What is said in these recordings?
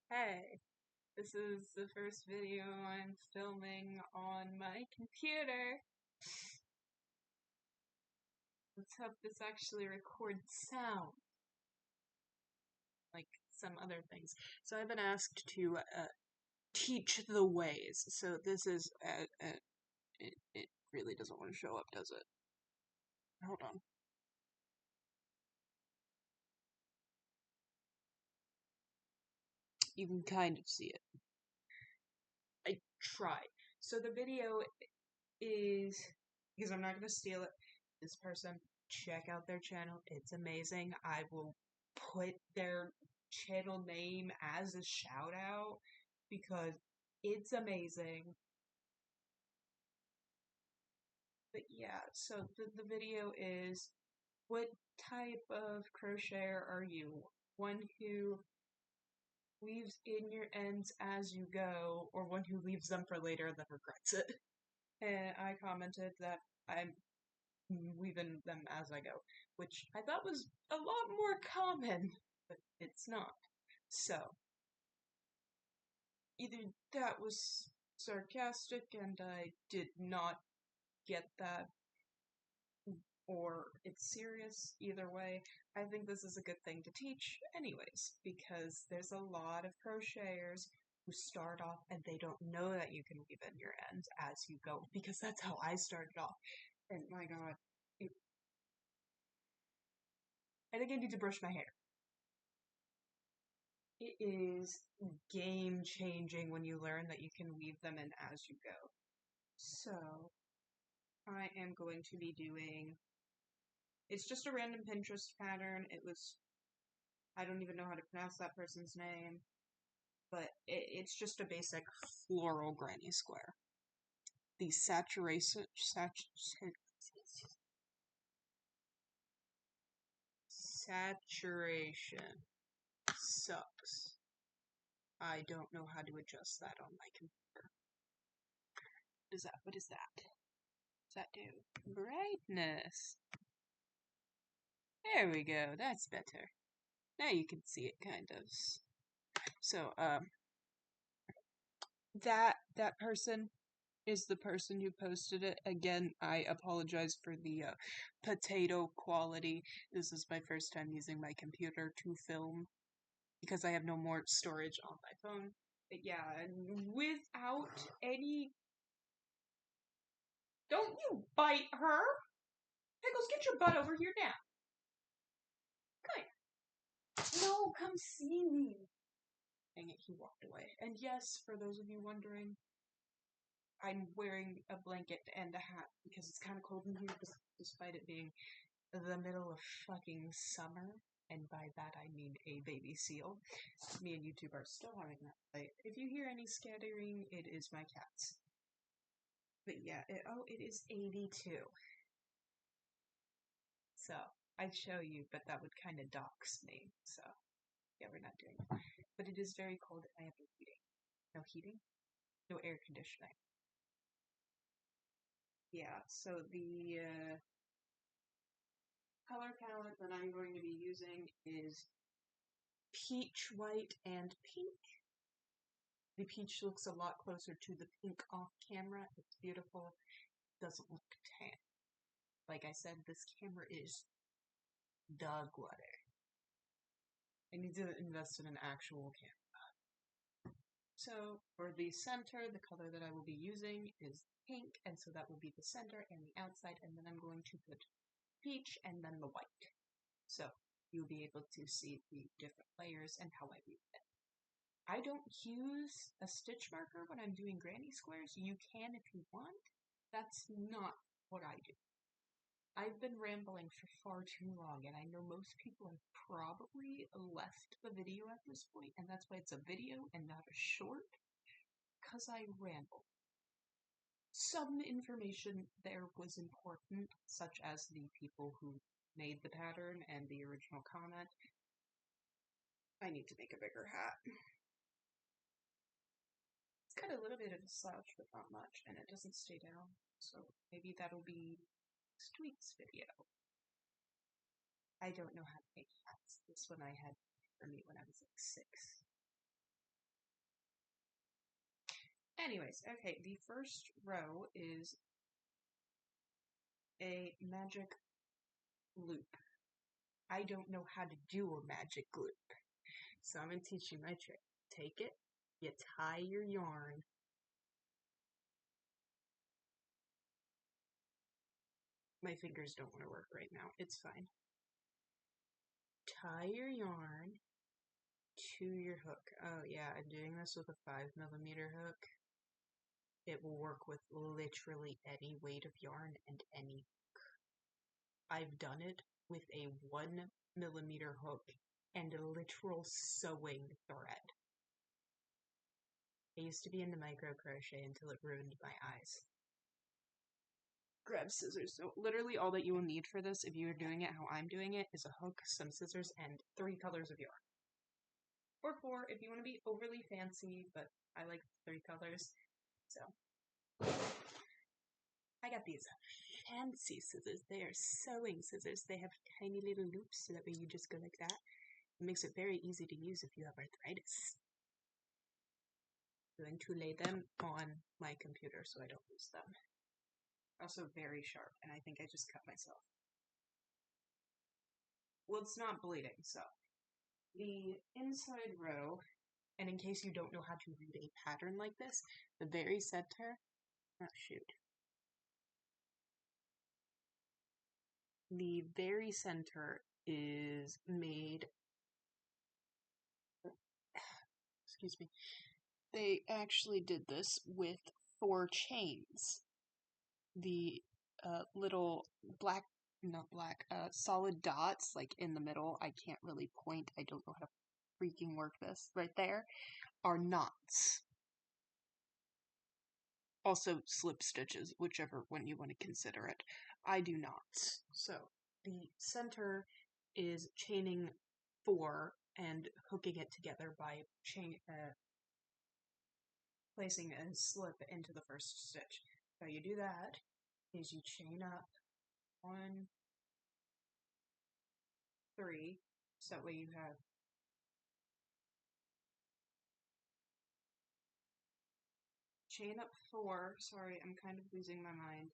Hey, this is the first video I'm filming on my computer. Let's hope this actually records sound, like some other things. So I've been asked to teach the ways. So this is, it really doesn't want to show up, does it? Hold on. You can kind of see it. I tried. So the video is, because I'm not going to steal it, this person, check out their channel. It's amazing. I will put their channel name as a shout out because it's amazing. But yeah, so the video is, what type of crocheter are you? One who weaves in your ends as you go, or one who leaves them for later and then regrets it? And I commented that I'm weaving them as I go, which I thought was a lot more common, but it's not. So, either that was sarcastic and I did not get that, or it's serious. Either way, I think this is a good thing to teach anyways, because there's a lot of crocheters who start off and they don't know that you can weave in your ends as you go, because that's how I started off. And my god, I think I need to brush my hair. It is game changing when you learn that you can weave them in as you go. So, I am going to be doing, it's just a random Pinterest pattern. It was, I don't even know how to pronounce that person's name, but it's just a basic floral granny square. The saturation sucks. I don't know how to adjust that on my computer. What is that? What is that? What does that do? Brightness. There we go. That's better. Now you can see it kind of. So, that person is the person who posted it. Again, I apologize for the potato quality. This is my first time using my computer to film because I have no more storage on my phone. But yeah, without any... Don't you bite her! Pickles, get your butt over here now! Come here. No, come see me! Dang it, he walked away. And yes, for those of you wondering, I'm wearing a blanket and a hat because it's kind of cold in here, despite it being the middle of fucking summer. And by that I mean a baby seal. Me and YouTube are still having that fight. If you hear any scattering, it is my cats. But yeah, it is 82. So, I'd show you, but that would kind of dox me. So, yeah, we're not doing it. But it is very cold and I have no heating. No heating? No air conditioning. Yeah, so the color palette that I'm going to be using is peach, white, and pink. The peach looks a lot closer to the pink off camera. It's beautiful. It doesn't look tan. Like I said, this camera is dog water. I need to invest in an actual camera. So for the center, the color that I will be using is pink, and so that will be the center and the outside, and then I'm going to put peach and then the white. So you'll be able to see the different layers and how I weave it. I don't use a stitch marker when I'm doing granny squares. You can if you want. That's not what I do. I've been rambling for far too long, and I know most people have probably left the video at this point, and that's why it's a video and not a short, because I ramble. Some information there was important, such as the people who made the pattern and the original comment. I need to make a bigger hat. It's got a little bit of a slouch, but not much, and it doesn't stay down, so maybe that'll be next week's video. I don't know how to make hats. This one I had for me when I was like 6. Anyways, okay, the first row is a magic loop. I don't know how to do a magic loop, so I'm going to teach you my trick. Take it, you tie your yarn. My fingers don't want to work right now. It's fine. Tie your yarn to your hook. Oh yeah, I'm doing this with a 5mm hook. It will work with literally any weight of yarn and any hook. I've done it with a 1mm hook and a literal sewing thread. I used to be into micro crochet until it ruined my eyes. Grab scissors. So literally all that you will need for this, if you're doing it how I'm doing it, is a hook, some scissors, and 3 colors of yarn. Or 4 if you want to be overly fancy, but I like 3 colors. So I got these fancy scissors. They are sewing scissors. They have tiny little loops so that way you just go like that. It makes it very easy to use if you have arthritis. I'm going to lay them on my computer so I don't lose them. Also very sharp, and I think I just cut myself. Well, it's not bleeding, so. The inside row, and in case you don't know how to read a pattern like this, the very center, oh shoot. The very center is made, excuse me, they actually did this with 4 chains. The little black, not black, solid dots, like in the middle, I can't really point, I don't know how to freaking work this, right there, are knots. Also slip stitches, whichever one you want to consider it. I do knots. So the center is chaining 4 and hooking it together by placing a slip into the first stitch. How you do that is you chain up 1, 3, so that way you have chain up 4, sorry, I'm kind of losing my mind,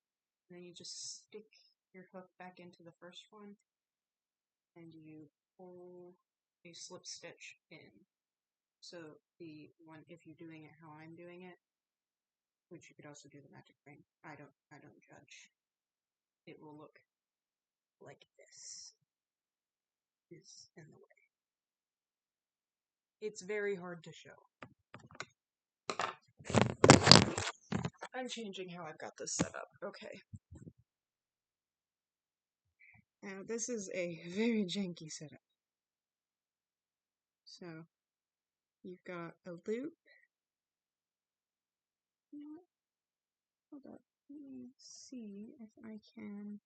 and then you just stick your hook back into the first one, and you pull a slip stitch in. So the one, if you're doing it how I'm doing it, which you could also do the magic ring, I don't judge, it will look like this. Is in the way. It's very hard to show. I'm changing how I've got this set up. Okay. Now this is a very janky setup. So you've got a loop. You know what? Hold up. Let me see if I can.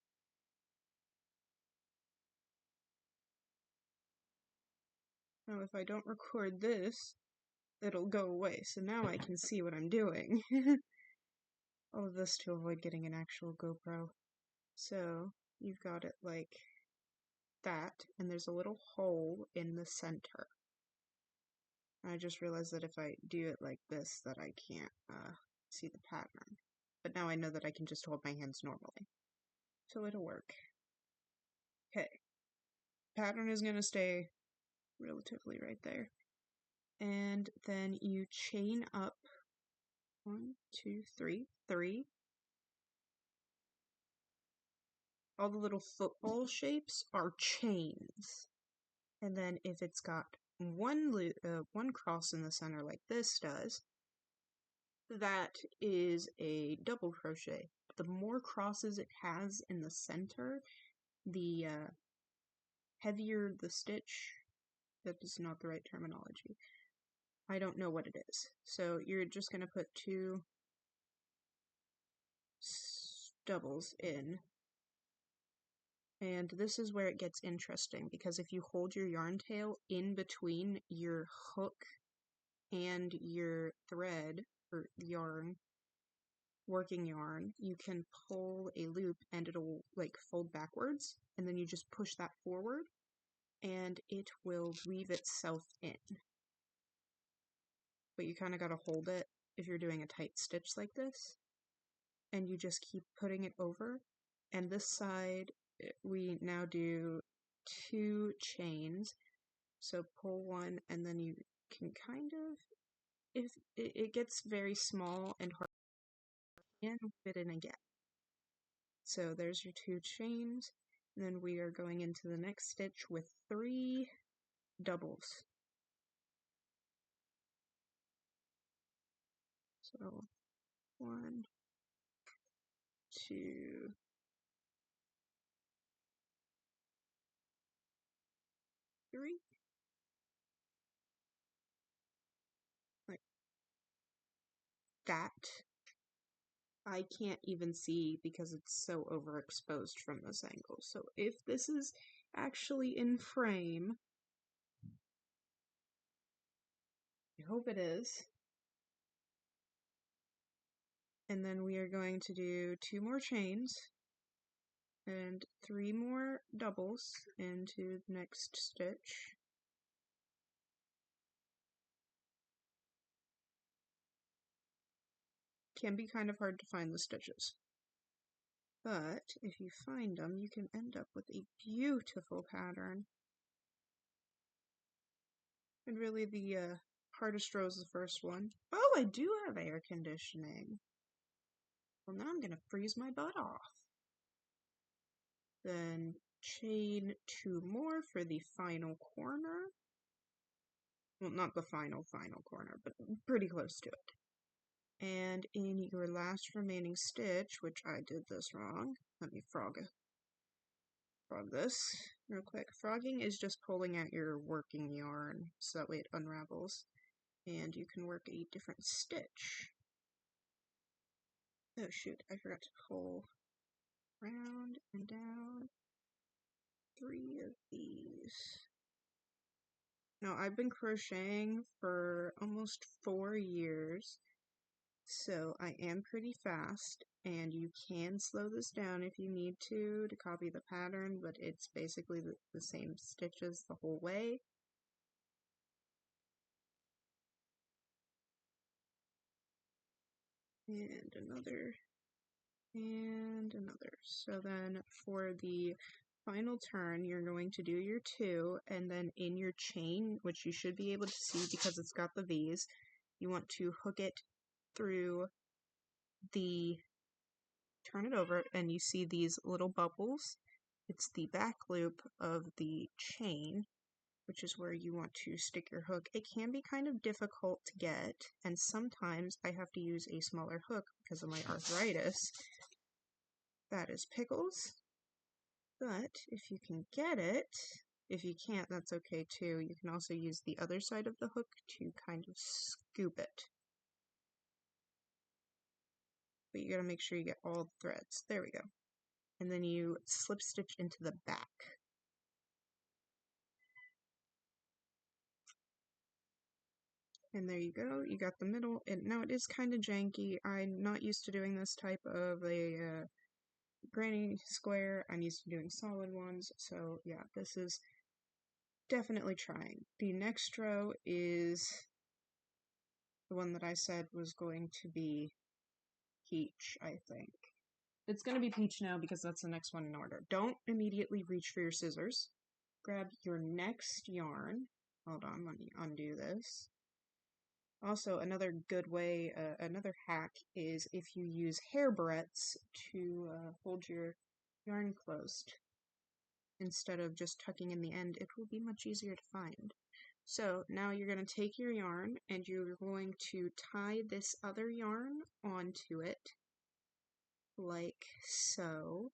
Now if I don't record this, it'll go away. So now I can see what I'm doing. All of this to avoid getting an actual GoPro. So you've got it like that, and there's a little hole in the center. I just realized that if I do it like this, that I can't see the pattern. But now I know that I can just hold my hands normally. So it'll work. Okay. Pattern is going to stay relatively right there. And then you chain up 1, 2, 3, 3. All the little football shapes are chains. And then if it's got one cross in the center like this does, that is a double crochet. The more crosses it has in the center, the heavier the stitch. That is not the right terminology. I don't know what it is. So you're just going to put 2 doubles in. And this is where it gets interesting, because if you hold your yarn tail in between your hook and your thread, or yarn, working yarn, you can pull a loop and it'll like fold backwards, and then you just push that forward and it will weave itself in. But you kind of got to hold it if you're doing a tight stitch like this, and you just keep putting it over. And this side, we now do 2 chains. So pull one, and then you can kind of, if it gets very small and hard, and fit in again. So there's your 2 chains. And then we are going into the next stitch with 3 doubles. So 1, 2, 3. Like that. I can't even see because it's so overexposed from this angle. So if this is actually in frame, I hope it is. And then we are going to do 2 more chains and 3 more doubles into the next stitch. Can be kind of hard to find the stitches, but if you find them, you can end up with a beautiful pattern. And really the hardest row is the first one. Oh, I do have air conditioning. Well, now I'm gonna freeze my butt off. Then chain 2 more for the final corner. Well, not the final corner, but pretty close to it. And in your last remaining stitch, which I did this wrong, let me frog this real quick. Frogging is just pulling out your working yarn so that way it unravels, and you can work a different stitch. Oh shoot, I forgot to pull round and down 3 of these. Now, I've been crocheting for almost 4 years, so I am pretty fast, and you can slow this down if you need to copy the pattern, but it's basically the same stitches the whole way. And another, and another. So then for the final turn, you're going to do your 2, and then in your chain, which you should be able to see because it's got the V's, you want to hook it through turn it over, and you see these little bubbles. It's the back loop of the chain, which is where you want to stick your hook. It can be kind of difficult to get, and sometimes I have to use a smaller hook because of my arthritis. That is pickles. But if you can get it, if you can't, that's okay too. You can also use the other side of the hook to kind of scoop it. But you gotta make sure you get all the threads. There we go. And then you slip stitch into the back. And there you go, you got the middle. And now it is kind of janky. I'm not used to doing this type of a granny square. I'm used to doing solid ones. So yeah, this is definitely trying. The next row is the one that I said was going to be peach, I think. It's going to be peach now because that's the next one in order. Don't immediately reach for your scissors. Grab your next yarn. Hold on, let me undo this. Also, another good way, another hack is if you use hair barrettes to hold your yarn closed. Instead of just tucking in the end, it will be much easier to find. So now you're going to take your yarn and you're going to tie this other yarn onto it, like so.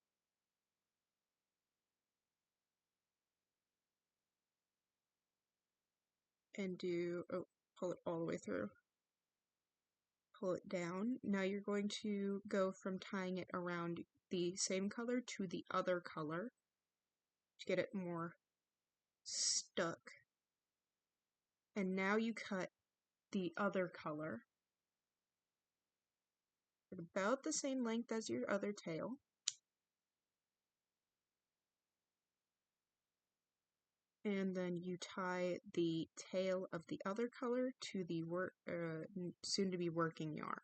And pull it all the way through. Pull it down. Now you're going to go from tying it around the same color to the other color to get it more stuck. And now you cut the other color at about the same length as your other tail. and then you tie the tail of the other color to the soon-to-be working yarn.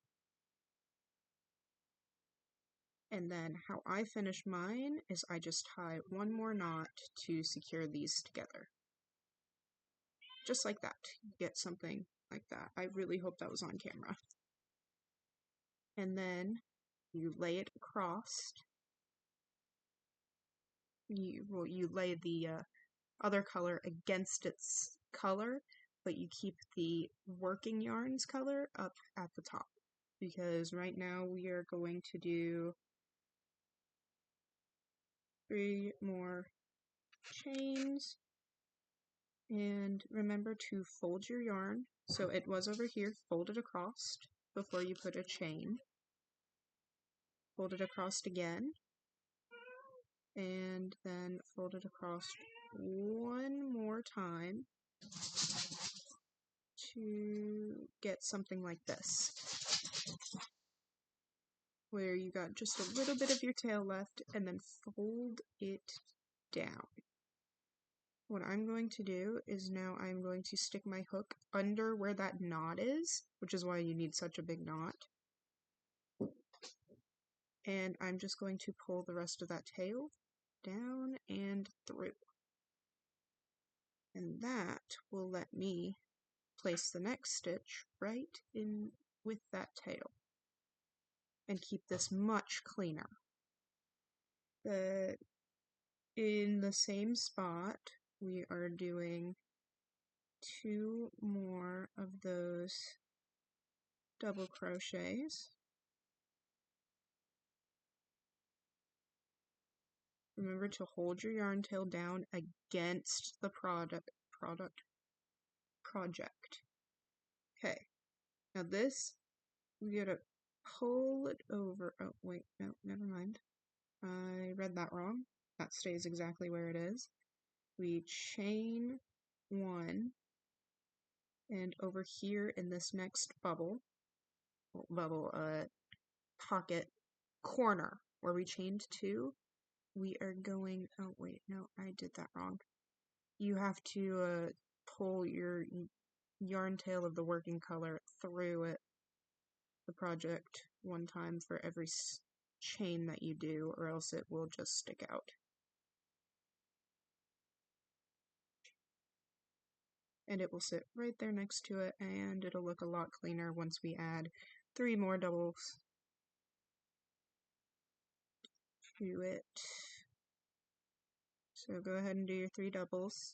And then how I finish mine is I just tie one more knot to secure these together. Just like that. You get something like that. I really hope that was on camera. And then you lay it across. You lay the other color against its color, but you keep the working yarn's color up at the top. Because right now we are going to do 3 more chains. And remember to fold your yarn. So it was over here, fold it across before you put a chain. Fold it across again. And then fold it across one more time to get something like this, where you got just a little bit of your tail left, and then fold it down. What I'm going to do is now I'm going to stick my hook under where that knot is, which is why you need such a big knot. And I'm just going to pull the rest of that tail down and through. And that will let me place the next stitch right in with that tail and keep this much cleaner. In the same spot, we are doing 2 more of those double crochets. Remember to hold your yarn tail down against the project. Okay, now this, we gotta pull it over. Oh, wait, no, never mind. I read that wrong. That stays exactly where it is. We chain 1, and over here in this next pocket corner where we chained 2, we are going, oh wait, no, I did that wrong. You have to pull your yarn tail of the working color through the project one time for every chain that you do, or else it will just stick out. And it will sit right there next to it, and it'll look a lot cleaner once we add 3 more doubles to it. So go ahead and do your 3 doubles.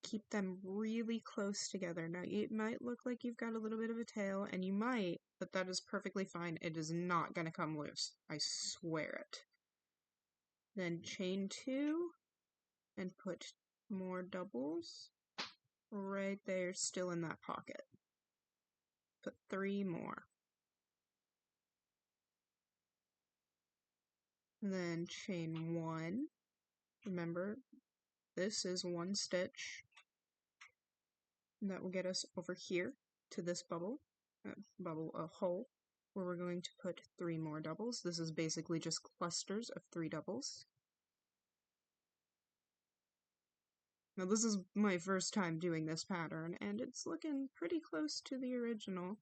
Keep them really close together. Now, it might look like you've got a little bit of a tail, and you might, but that is perfectly fine. It is not going to come loose. I swear it. Then chain 2, and put more doubles right there, still in that pocket. Put 3 more. Then chain 1. Remember, this is 1 stitch. And that will get us over here to this hole, where we're going to put 3 more doubles. This is basically just clusters of 3 doubles. Now this is my first time doing this pattern, and it's looking pretty close to the original.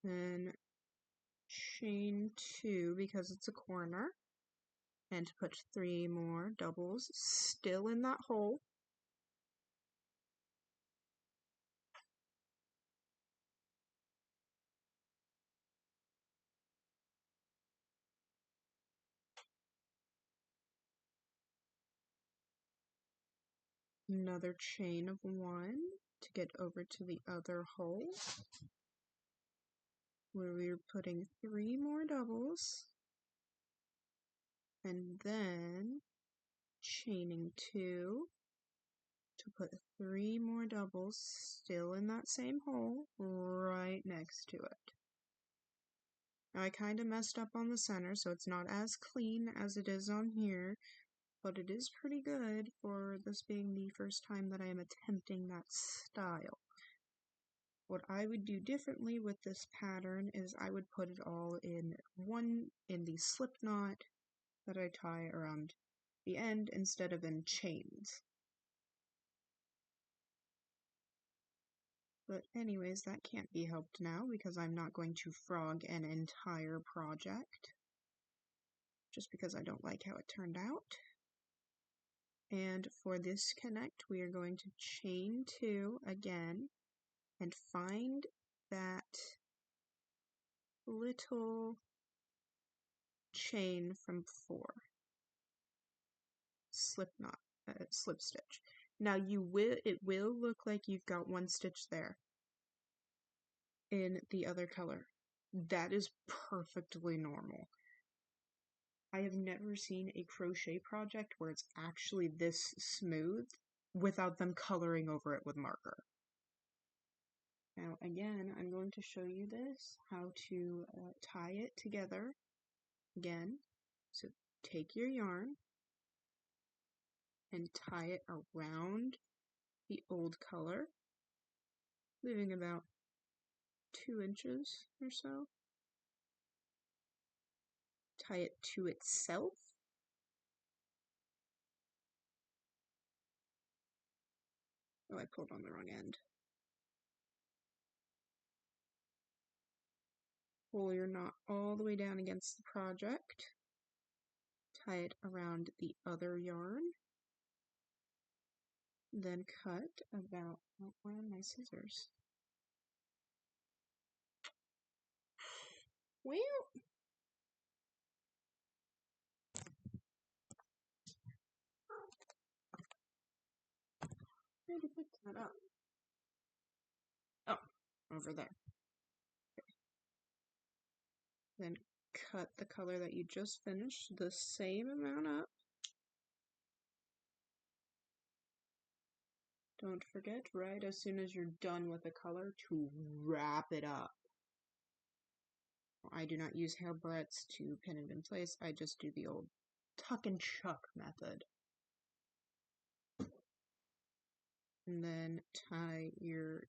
Then chain 2 because it's a corner, and put 3 more doubles still in that hole. Another chain of 1 to get over to the other hole, where we're putting 3 more doubles, and then chaining 2 to put 3 more doubles still in that same hole right next to it. Now I kind of messed up on the center, so it's not as clean as it is on here, but it is pretty good for this being the first time that I am attempting that style. What I would do differently with this pattern is I would put it all in the slip knot that I tie around the end instead of in chains. But anyways, that can't be helped now because I'm not going to frog an entire project just because I don't like how it turned out. And for this connect, we are going to chain 2 again and find that little chain from before. Slip stitch. Now it will look like you've got one stitch there in the other color. That is perfectly normal. I have never seen a crochet project where it's actually this smooth without them coloring over it with marker. Now again, I'm going to show you this, how to tie it together again. So take your yarn and tie it around the old color, leaving about 2 inches or so. Tie it to itself. Oh, I pulled on the wrong end. Pull your knot all the way down against the project. Tie it around the other yarn. Then cut about, oh, where are my scissors? Well, where did I pick that up? Oh, over there. Okay. Then cut the color that you just finished the same amount up. Don't forget, right as soon as you're done with the color, to wrap it up. I do not use hair barrettes to pin it in place. I just do the old tuck and chuck method. And then tie your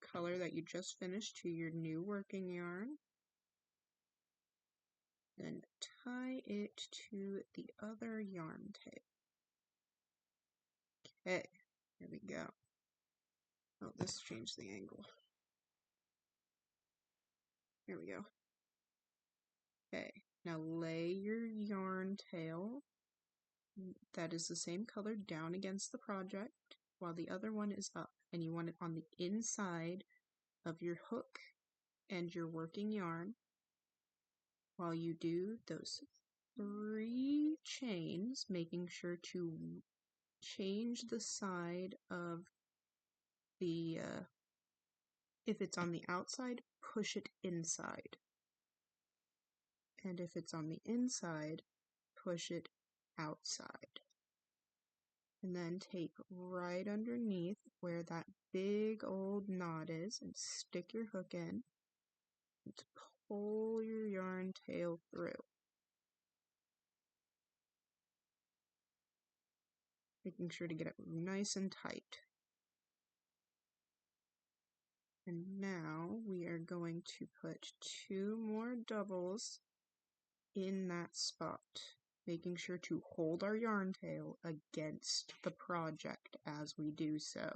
color that you just finished to your new working yarn. Then tie it to the other yarn tail. Okay, here we go. Oh, this changed the angle. Here we go. Okay, now lay your yarn tail that is the same color down against the project while the other one is up, and you want it on the inside of your hook and your working yarn while you do those 3 chains, making sure to change the side of the if it's on the outside, push it inside, and if it's on the inside, push it outside. And then take right underneath where that big old knot is and stick your hook in and pull your yarn tail through. Making sure to get it nice and tight. And now we are going to put 2 more doubles in that spot, making sure to hold our yarn tail against the project as we do so.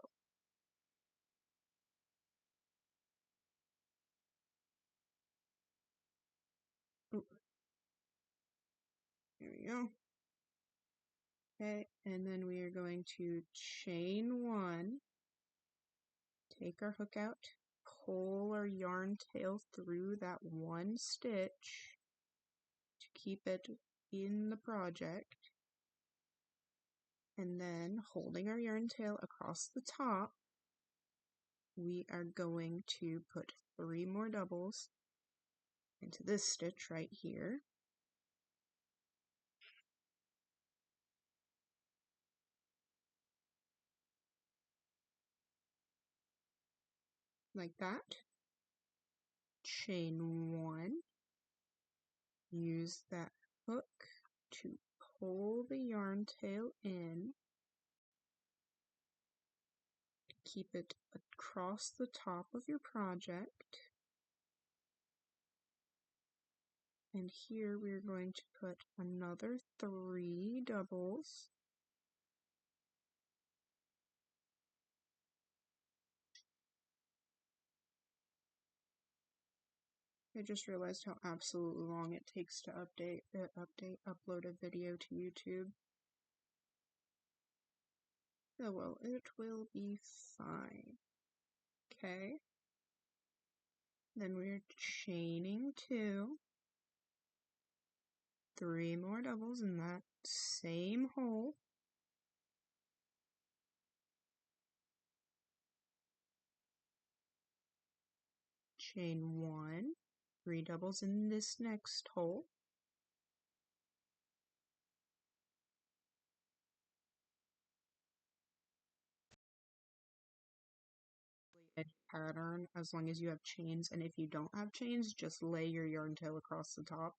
Ooh. There we go. Okay, and then we are going to chain 1, take our hook out, pull our yarn tail through that 1 stitch to keep it in the project, and then holding our yarn tail across the top, we are going to put 3 more doubles into this stitch right here. Like that. Chain 1. Use that hook to pull the yarn tail in keep it across the top of your project. And here we're going to put another 3 doubles. I just realized how absolutely long it takes to upload a video to YouTube. Oh well, it will be fine. Okay. Then we're chaining 2. 3 more doubles in that same hole. Chain 1. 3 doubles in this next hole. Any pattern as long as you have chains, and if you don't have chains, just lay your yarn tail across the top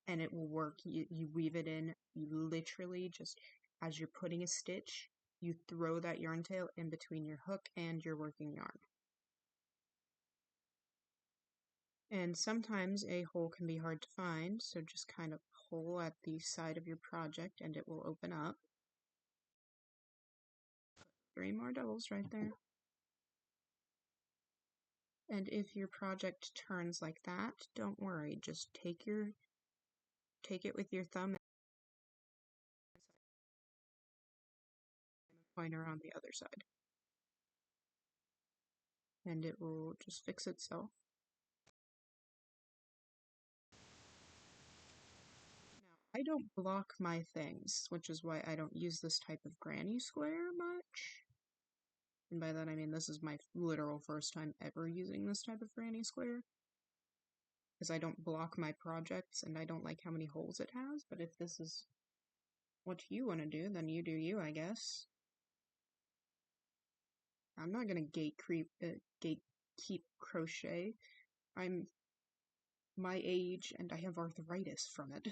and it will work. You weave it in, you literally just, as you're putting a stitch, you throw that yarn tail in between your hook and your working yarn. And sometimes a hole can be hard to find, so just kind of pull at the side of your project and it will open up. 3 more doubles right there. And if your project turns like that, don't worry, just take it with your thumb and pointer on the other side. And it will just fix itself. Now, I don't block my things, which is why I don't use this type of granny square much. And by that I mean this is my literal first time ever using this type of granny square. Because I don't block my projects and I don't like how many holes it has, but if this is what you want to do, then you do you, I guess. I'm not gonna gatekeep crochet. I'm my age and I have arthritis from it.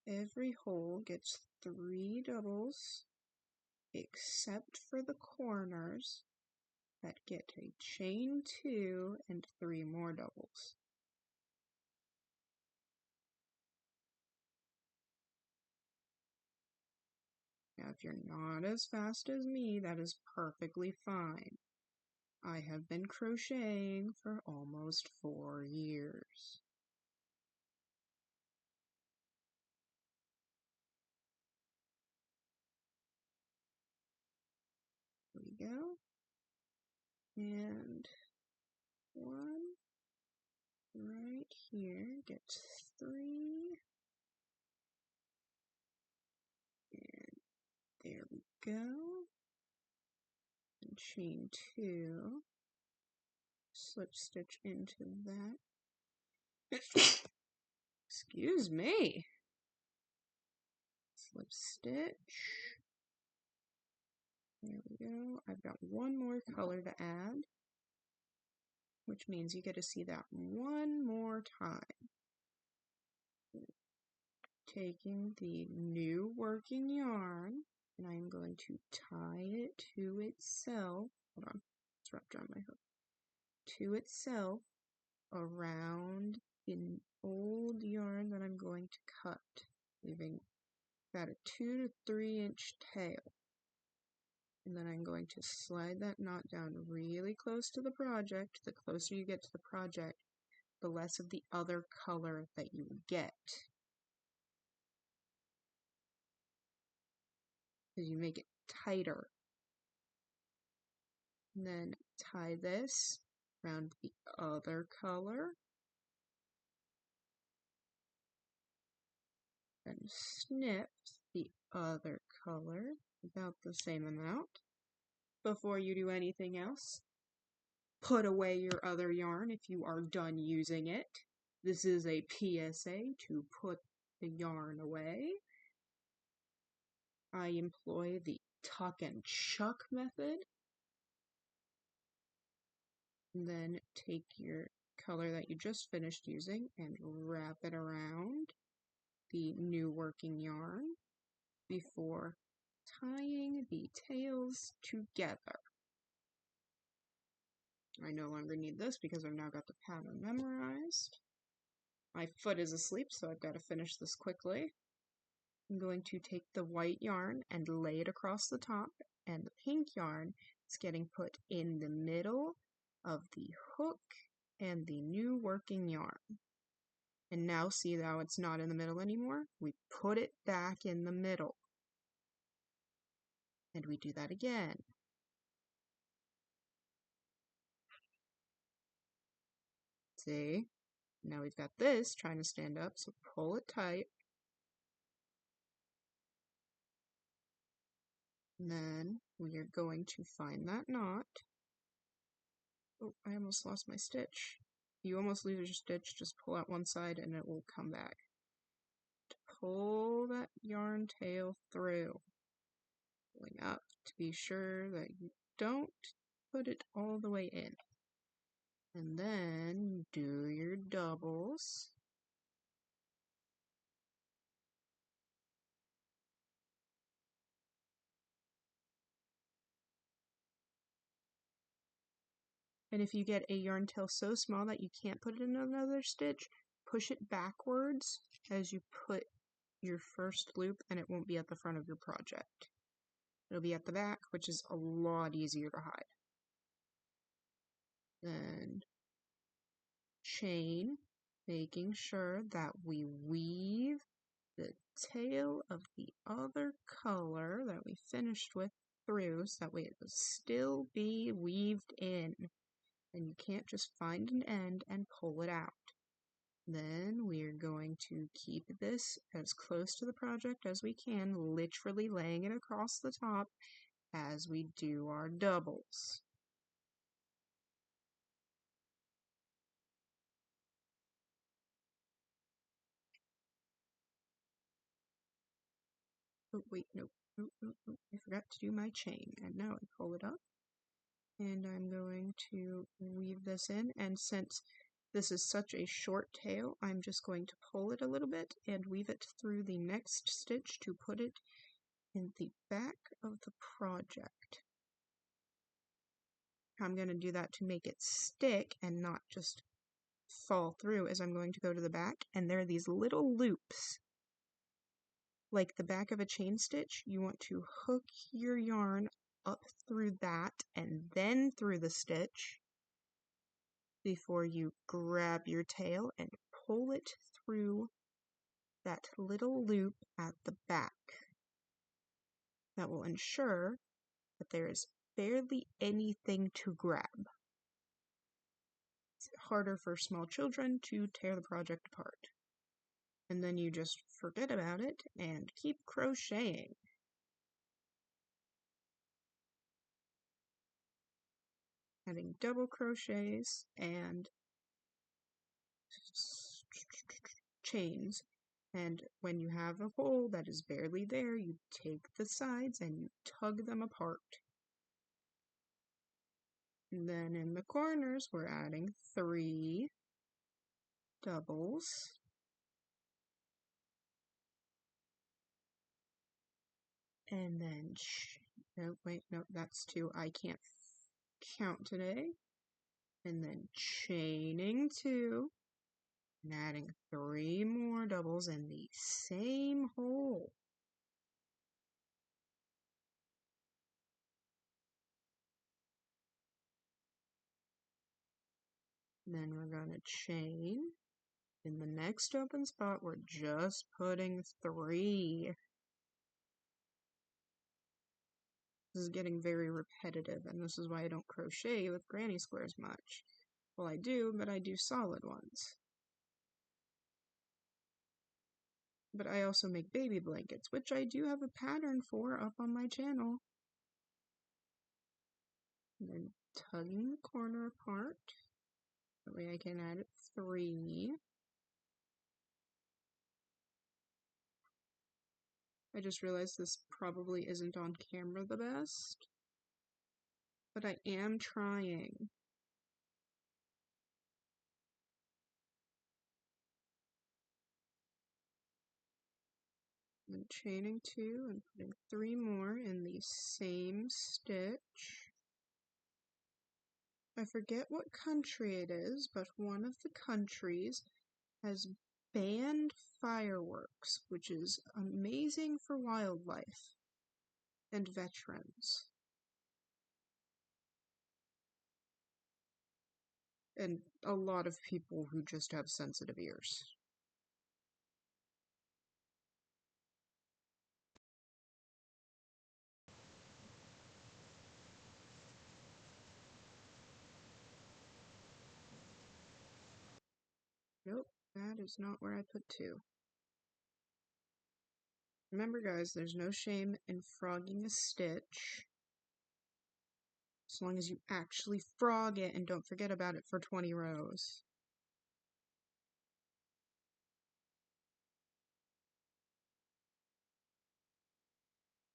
Every hole gets 3 doubles, except for the corners that get a chain 2 and 3 more doubles. Now, if you're not as fast as me, that is perfectly fine. I have been crocheting for almost 4 years. There we go. And 1 right here gets 3. And there we go. And chain 2. Slip stitch into that. Excuse me. Slip stitch. There we go. I've got 1 more color to add, which means you get to see that 1 more time. Taking the new working yarn, and I'm going to tie it to itself. Hold on, it's wrapped around my hook. To itself around the old yarn that I'm going to cut, leaving about a 2 to 3 inch tail. And then I'm going to slide that knot down really close to the project. The closer you get to the project, the less of the other color that you get. Because you make it tighter. And then tie this around the other color. And snip the other color about the same amount. Before you do anything else, put away your other yarn if you are done using it. This is a PSA to put the yarn away. I employ the tuck and chuck method. And then take your color that you just finished using and wrap it around. the new working yarn before tying the tails together. I no longer need this because I've now got the pattern memorized. My foot is asleep, so I've got to finish this quickly. I'm going to take the white yarn and lay it across the top, and the pink yarn is getting put in the middle of the hook and the new working yarn. And now see how it's not in the middle anymore? We put it back in the middle. And we do that again. See? Now we've got this trying to stand up, so pull it tight. And then we are going to find that knot. Oh, I almost lost my stitch. You almost lose your stitch, just pull out one side and it will come back. Pull that yarn tail through. Pulling up to be sure that you don't put it all the way in. And then do your doubles. And if you get a yarn tail so small that you can't put it in another stitch, push it backwards as you put your first loop and it won't be at the front of your project. It'll be at the back, which is a lot easier to hide. Then chain, making sure that we weave the tail of the other color that we finished with through, so that way it will still be weaved in. And you can't just find an end and pull it out. Then we're going to keep this as close to the project as we can, literally laying it across the top as we do our doubles. Oh wait, no, I forgot to do my chain, and now I pull it up. And I'm going to weave this in, and since this is such a short tail, I'm just going to pull it a little bit and weave it through the next stitch to put it in the back of the project. I'm going to do that to make it stick and not just fall through, as I'm going to go to the back, and there are these little loops. Like the back of a chain stitch, you want to hook your yarn up through that and then through the stitch before you grab your tail and pull it through that little loop at the back. That will ensure that there is barely anything to grab. It's harder for small children to tear the project apart. And then you just forget about it and keep crocheting. Adding double crochets and chains. And when you have a hole that is barely there, you take the sides and you tug them apart. And then in the corners, we're adding 3 doubles. And then, no, wait, no, that's 2. I can't count today. And then chaining 2. And adding 3 more doubles in the same hole. Then we're going to chain. In the next open spot, we're just putting 3. This is getting very repetitive, and this is why I don't crochet with granny squares much. Well, I do, but I do solid ones. But I also make baby blankets, which I do have a pattern for up on my channel. And then tugging the corner apart. That way I can add 3. I just realized this probably isn't on camera the best, but I am trying. chaining 2 and putting 3 more in the same stitch. I forget what country it is, but one of the countries has banned fireworks, which is amazing for wildlife and veterans. And a lot of people who just have sensitive ears. Nope, that is not where I put 2. Remember guys, there's no shame in frogging a stitch. As long as you actually frog it and don't forget about it for 20 rows.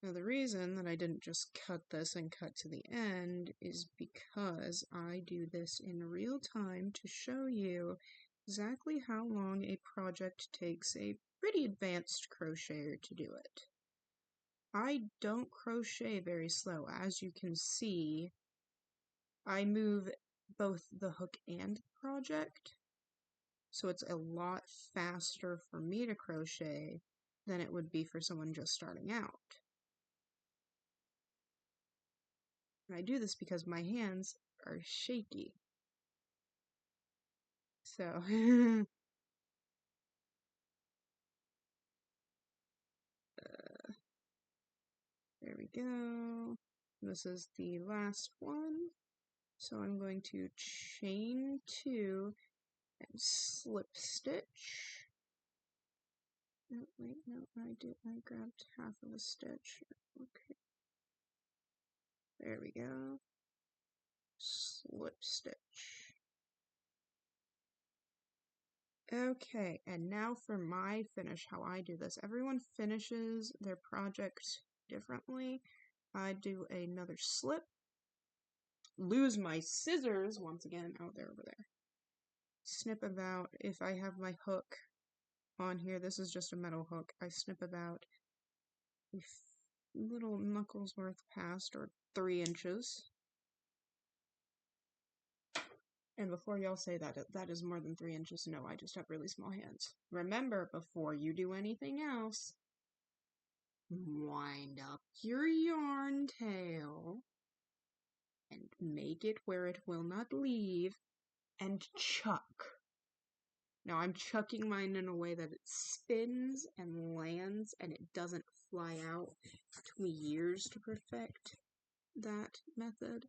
Now the reason that I didn't just cut this and cut to the end is because I do this in real time to show you exactly how long a project takes a pretty advanced crocheter to do it. I don't crochet very slow. As you can see, I move both the hook and the project, so it's a lot faster for me to crochet than it would be for someone just starting out. And I do this because my hands are shaky. So, there we go. This is the last one. So I'm going to chain 2 and slip stitch. No, wait, no, I grabbed half of a stitch. Okay. There we go. Slip stitch. Okay, and now for my finish, how I do this. Everyone finishes their project differently. I do another slip. Lose my scissors once again. Oh, they're over there. Snip about, if I have my hook on here, this is just a metal hook, I snip about a little knuckles worth past, or 3 inches. And before y'all say that is more than 3 inches, no, I just have really small hands. Remember, before you do anything else, wind up your yarn tail and make it where it will not leave, and chuck. Now I'm chucking mine in a way that it spins and lands and it doesn't fly out. It took me years to perfect that method.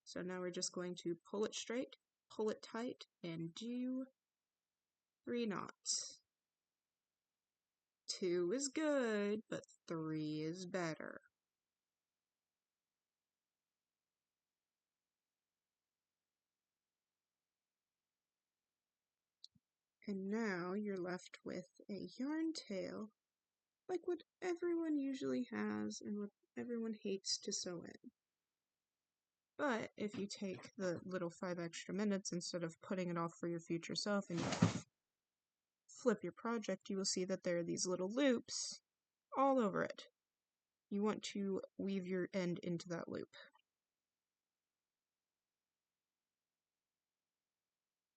So now we're just going to pull it straight, pull it tight, and do 3 knots. 2 is good, but 3 is better. And now you're left with a yarn tail, like what everyone usually has and what everyone hates to sew in. But if you take the little 5 extra minutes instead of putting it off for your future self and you flip your project, you will see that there are these little loops all over it. You want to weave your end into that loop.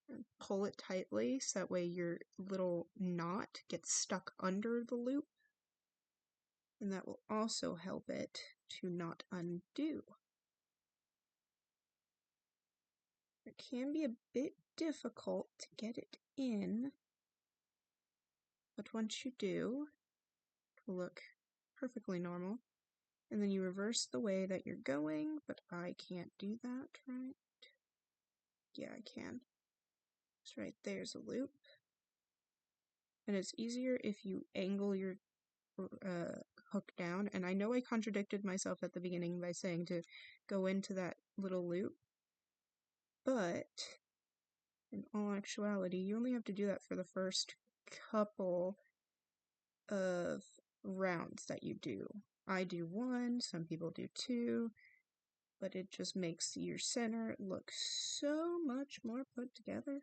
And pull it tightly so that way your little knot gets stuck under the loop. And that will also help it to not undo. It can be a bit difficult to get it in, but once you do, it will look perfectly normal. And then you reverse the way that you're going, but I can't do that, right? Yeah, I can. That's right, there's a loop. And it's easier if you angle your hook down. And I know I contradicted myself at the beginning by saying to go into that little loop, but in all actuality, you only have to do that for the first couple of rounds that you do. I do 1, some people do 2, but it just makes your center look so much more put together.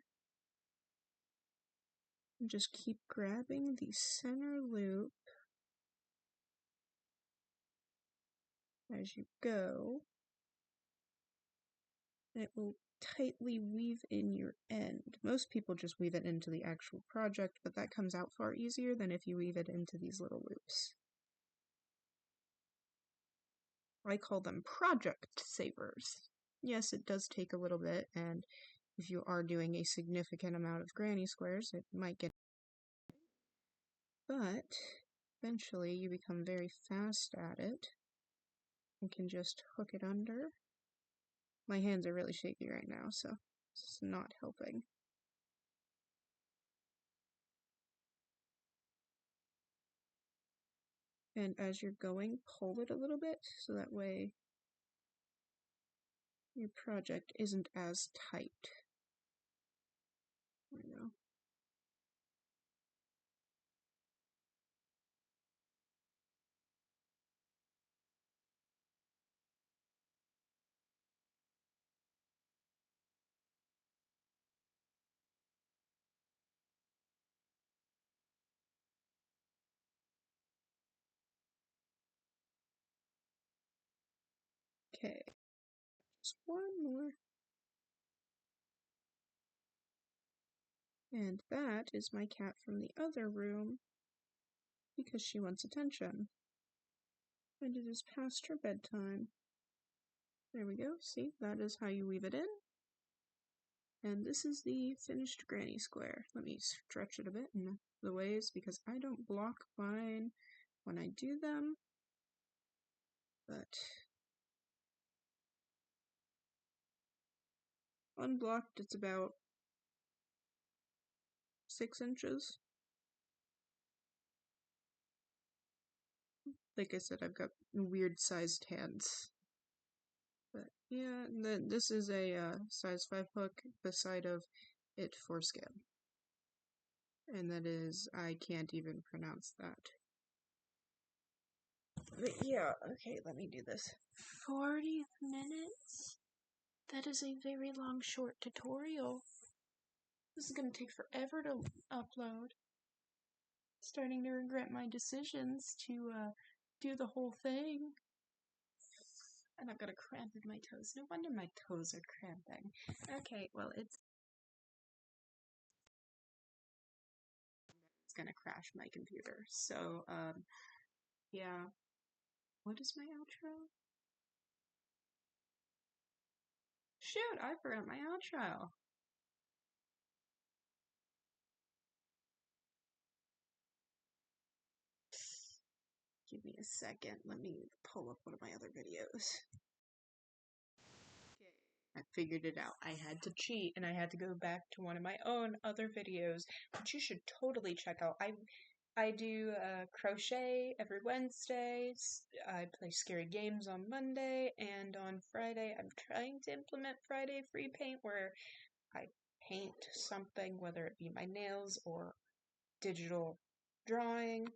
And just keep grabbing the center loop as you go, it will tightly weave in your end. Most people just weave it into the actual project, but that comes out far easier than if you weave it into these little loops. I call them project savers. Yes, it does take a little bit, and if you are doing a significant amount of granny squares, it might get, but eventually you become very fast at it and can just hook it under. My hands are really shaky right now, so it's not helping. And as you're going, pull it a little bit, so that way your project isn't as tight. There we go. Okay, just one more. And that is my cat from the other room, because she wants attention. And it is past her bedtime. There we go, see, that is how you weave it in. And this is the finished granny square. Let me stretch it a bit in the ways, because I don't block mine when I do them. But unblocked, it's about 6 inches. Like I said, I've got weird sized hands. But yeah, this is a size 5 hook beside of it foreskin. And that is, I can't even pronounce that. But yeah, okay, let me do this. 40 minutes? That is a very long short tutorial. This is gonna take forever to upload. Starting to regret my decisions to do the whole thing. And I've got a cramp in my toes. No wonder my toes are cramping. Okay, well, it's gonna crash my computer. So, yeah. What is my outro? Shoot, I forgot my outro. Give me a second. Let me pull up one of my other videos. Okay, I figured it out. I had to cheat, and I had to go back to one of my own other videos, which you should totally check out. I do crochet every Wednesday. I play scary games on Monday, and on Friday I'm trying to implement Friday free paint, where I paint something, whether it be my nails or digital drawing,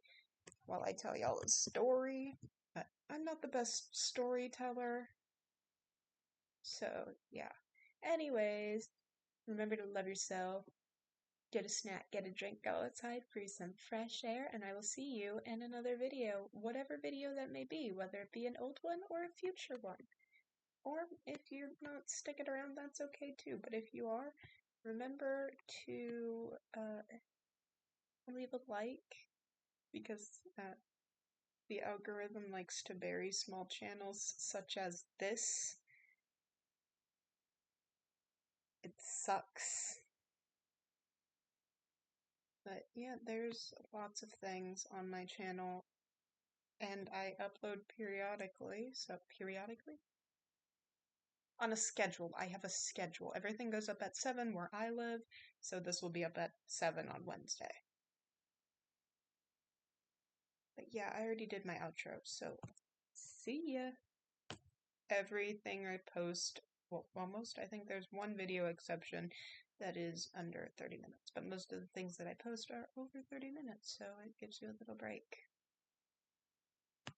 while I tell y'all a story. But I'm not the best storyteller, so yeah. Anyways, remember to love yourself. Get a snack, get a drink, go outside, breathe some fresh air, and I will see you in another video, whatever video that may be, whether it be an old one or a future one. Or if you're not sticking around, that's okay too, but if you are, remember to leave a like, because the algorithm likes to bury small channels such as this. It sucks. But yeah, there's lots of things on my channel, and I upload periodically, on a schedule. I have a schedule. Everything goes up at 7 where I live, so this will be up at 7 on Wednesday. But yeah, I already did my outro, so see ya! Everything I post, well, almost, I think there's one video exception that is under 30 minutes, but most of the things that I post are over 30 minutes, so it gives you a little break.